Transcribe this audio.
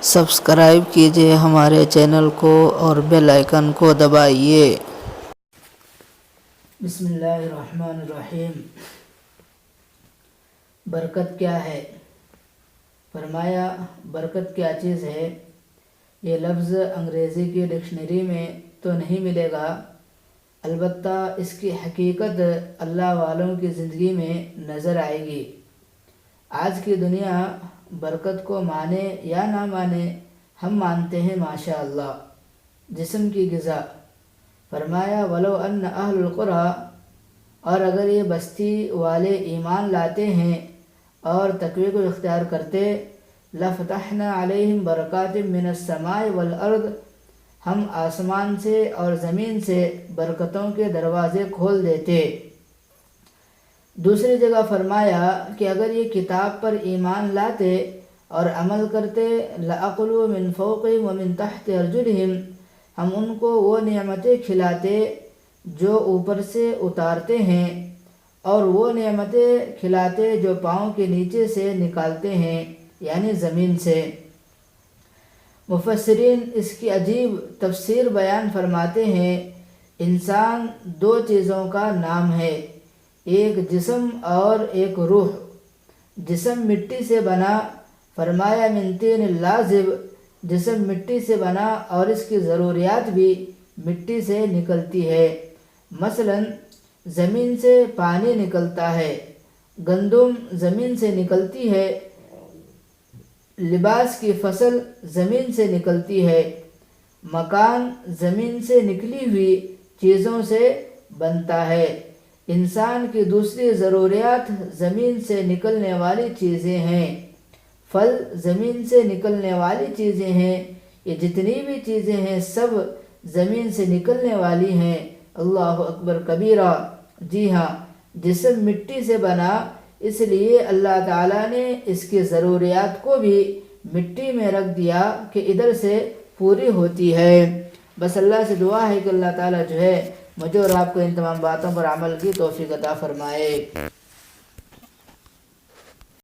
Subscribe کیجئے ہمارے channel کو اور بیل آئیکن کو دبائیے۔ بسم اللہ الرحمن الرحیم۔ برکت کیا ہے؟ فرمایا برکت کیا چیز ہے؟ یہ لفظ انگریزی کی ڈکشنری میں تو نہیں ملے گا، البتہ اس کی حقیقت اللہ والوں کی زندگی میں نظر آئے گی۔ آج کی دنیا برکت کو مانے یا نہ مانے، ہم مانتے ہیں ماشاءاللہ۔ جسم کی غذا، فرمایا وَلَوْ أَنَّ أَهْلُ الْقُرَىٰ، اور اگر یہ بستی والے ایمان لاتے ہیں اور تقوی کو اختیار کرتے، لَفَتَحْنَا عَلَيْهِمْ بَرَكَاتٍ مِّنَ السَّمَاءِ وَالْأَرْضِ، ہم آسمان سے اور زمین سے برکتوں کے دروازے کھول دیتے۔ دوسری جگہ فرمایا کہ اگر یہ کتاب پر ایمان لاتے اور عمل کرتے، لَأَكُلُوا مِن فَوْقِهِمْ وَمِن تَحْتِ أَرْجُلِهِمْ، ہم ان کو وہ نعمتیں کھلاتے جو اوپر سے اتارتے ہیں، اور وہ نعمتیں کھلاتے جو پاؤں کے نیچے سے نکالتے ہیں، یعنی زمین سے۔ مفسرین اس کی عجیب تفسیر بیان فرماتے ہیں، انسان دو چیزوں کا نام ہے، ایک جسم اور ایک روح۔ جسم مٹی سے بنا، فرمایا من طین لازب، جسم مٹی سے بنا اور اس کی ضروریات بھی مٹی سے نکلتی ہے۔ مثلا زمین سے پانی نکلتا ہے، گندم زمین سے نکلتی ہے، لباس کی فصل زمین سے نکلتی ہے، مکان زمین سے نکلی ہوئی چیزوں سے بنتا ہے۔ انسان کی دوسری ضروریات زمین سے نکلنے والی چیزیں ہیں، پھل زمین سے نکلنے والی چیزیں ہیں، یہ جتنی بھی چیزیں ہیں سب زمین سے نکلنے والی ہیں۔ اللہ اکبر کبیرہ۔ جی ہاں، جسم مٹی سے بنا، اس لیے اللہ تعالیٰ نے اس کی ضروریات کو بھی مٹی میں رکھ دیا کہ ادھر سے پوری ہوتی ہے۔ بس اللہ سے دعا ہے کہ اللہ تعالیٰ جو ہے مجھے اور آپ کو ان تمام باتوں پر عمل کی توفیق عطا فرمائے۔